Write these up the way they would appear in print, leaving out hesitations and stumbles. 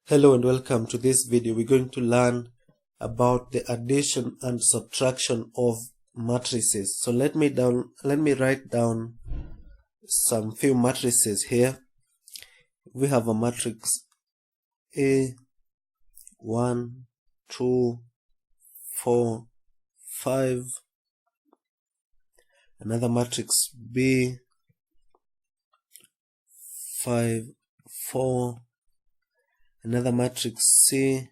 Hello and welcome to this video. We're going to learn about the addition and subtraction of matrices. So let me write down some few matrices here. We have a matrix A, 1, 2, 4, 5. Another matrix B, 5, 4. Another matrix C,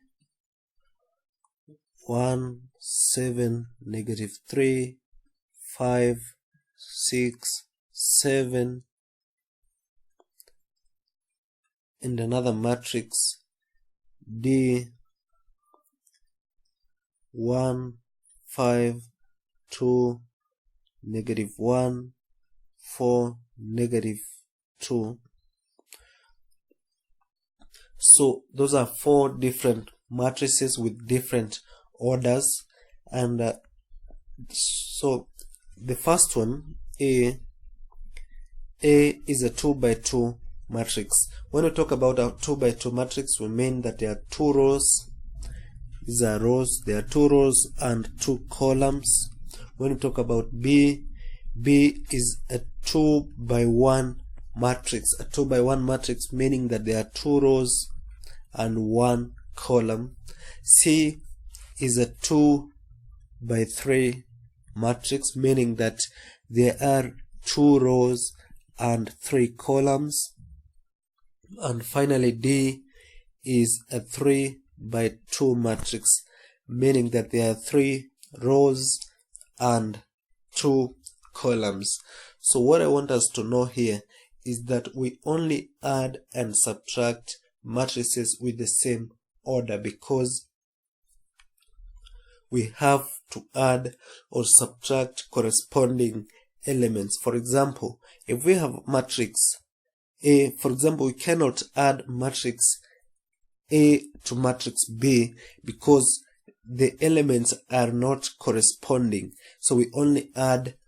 1, 7, -3, 5, 6, 7. And another matrix D, 1, 5, 2, -1, 4, -2. So those are four different matrices with different orders, and so the first one, A is a 2 by 2 matrix. When we talk about a 2 by 2 matrix, we mean that there are two rows. These are rows. There are two rows and two columns. When we talk about B is a 2 by 1 matrix. A 2 by 1 matrix meaning that there are two rows and one column. C is a 2 by 3 matrix meaning that there are two rows and three columns. And finally D is a 3 by 2 matrix meaning that there are three rows and two columns. So what I want us to know here is that we only add and subtract matrices with the same order, because we have to add or subtract corresponding elements. For example, if we have matrix A, for example, we cannot add matrix A to matrix B because the elements are not corresponding. So we only add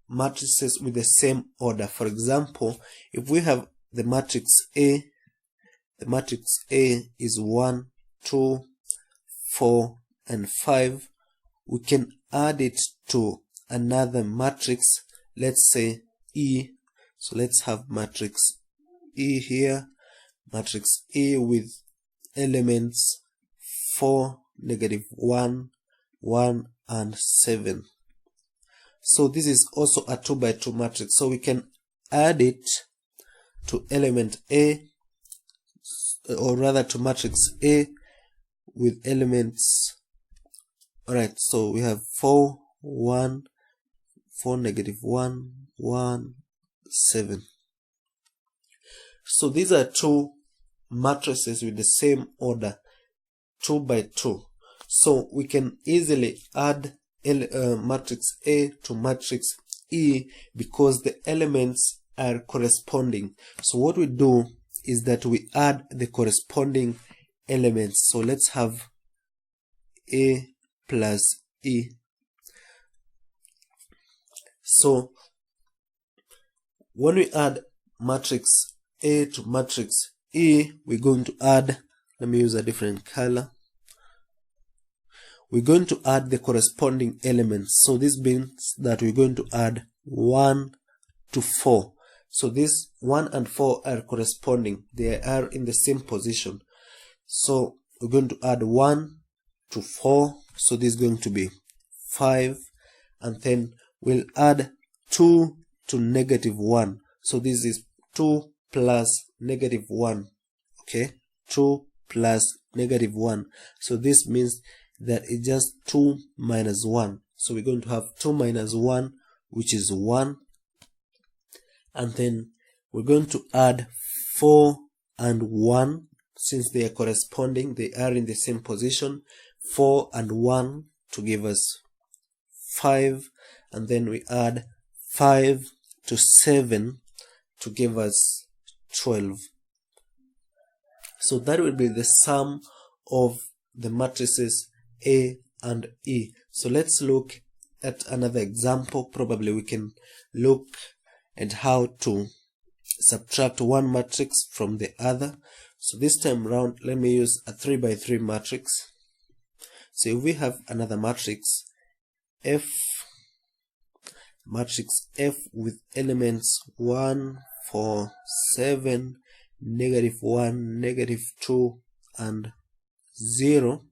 matrices with the same order. For example, if we have the matrix A, the matrix A is 1, 2, 4, and 5. We can add it to another matrix, let's say E. So let's have matrix E here, matrix E with elements 4, -1, 1, and 7. So this is also a 2 by 2 matrix. So we can add it to element A, or rather to matrix A with elements. Alright, so we have 4, 1, 4, -1, 1, 7. So these are two matrices with the same order, 2 by 2. So we can easily add matrix A to matrix E because the elements are corresponding. So what we do is that we add the corresponding elements. So let's have A plus E. So when we add matrix A to matrix E, we're going to add, let me use a different color. We're going to add the corresponding elements. So this means that we're going to add 1 to 4. So this 1 and 4 are corresponding. They are in the same position. So we're going to add 1 to 4. So this is going to be 5. And then we'll add 2 to -1. So this is 2 plus -1. Okay, 2 plus -1. So this means that it's just 2 minus 1. So we're going to have 2 minus 1, which is 1. And then we're going to add 4 and 1. Since they are corresponding, they are in the same position. 4 and 1 to give us 5. And then we add 5 to 7 to give us 12. So that will be the sum of the matrices A and E. So let's look at another example. Probably we can look at how to subtract one matrix from the other. So this time around, let me use a 3 by 3 matrix. So if we have another matrix F with elements 1, 4, 7, -1, -2, and 0,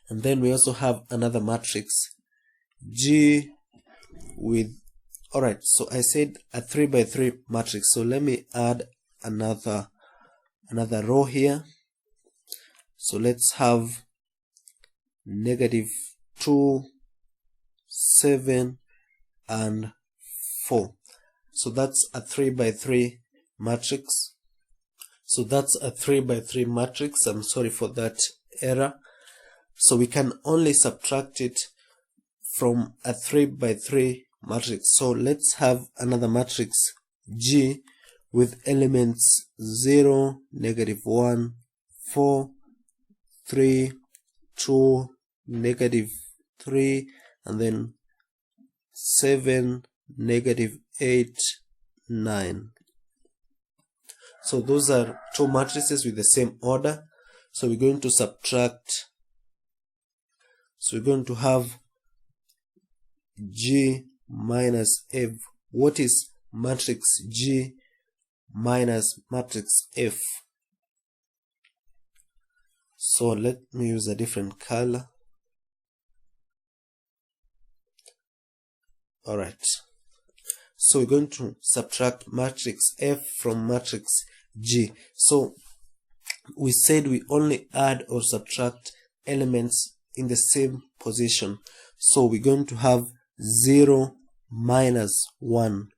and then we also have another matrix G with, alright, so I said a 3 by 3 matrix, so let me add another row here. So let's have -2, 7, and 4. So that's a 3 by 3 matrix. So that's a 3 by 3 matrix. I'm sorry for that error. So we can only subtract it from a 3 by 3 matrix. So let's have another matrix G with elements 0, -1, 4, 3, 2, -3, and then 7, -8, 9. So those are two matrices with the same order. So we're going to subtract. So we're going to have G minus F. What is matrix G minus matrix F? So let me use a different color. Alright. So we're going to subtract matrix F from matrix G. So we said we only add or subtract elements in the same position. So we're going to have 0 minus 1.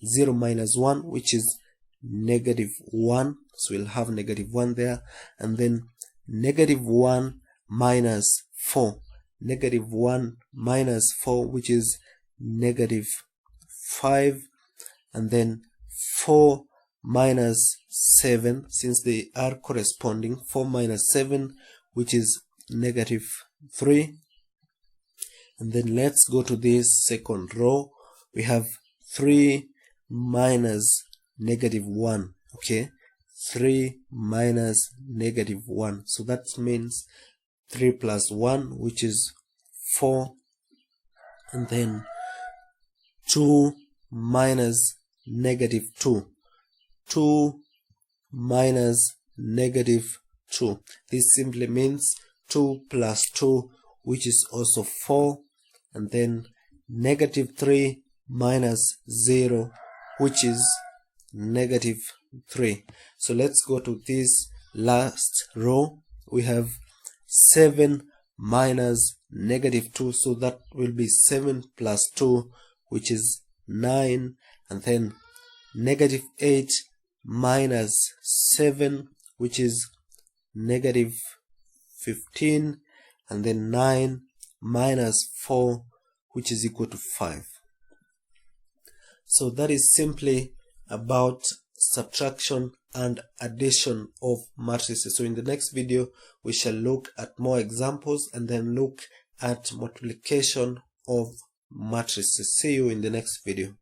0 minus 1, which is -1. So we'll have -1 there. And then -1 minus 4. -1 minus 4, which is -5. And then 4 minus 7, since they are corresponding, 4 minus 7, which is -3. And then let's go to this second row. We have 3 minus -1. Okay, 3 minus -1. So that means 3 plus 1, which is 4. And then 2 minus -2. 2 minus -2. This simply means 2 plus 2, which is also 4. And then -3 minus 0, which is -3. So let's go to this last row. We have 7 minus -2, so that will be 7 plus 2, which is 9. And then -8 minus 7, which is -15. And then 9 minus 4, which is equal to 5. So that is simply about subtraction and addition of matrices. So in the next video, we shall look at more examples and then look at multiplication of matrices. See you in the next video.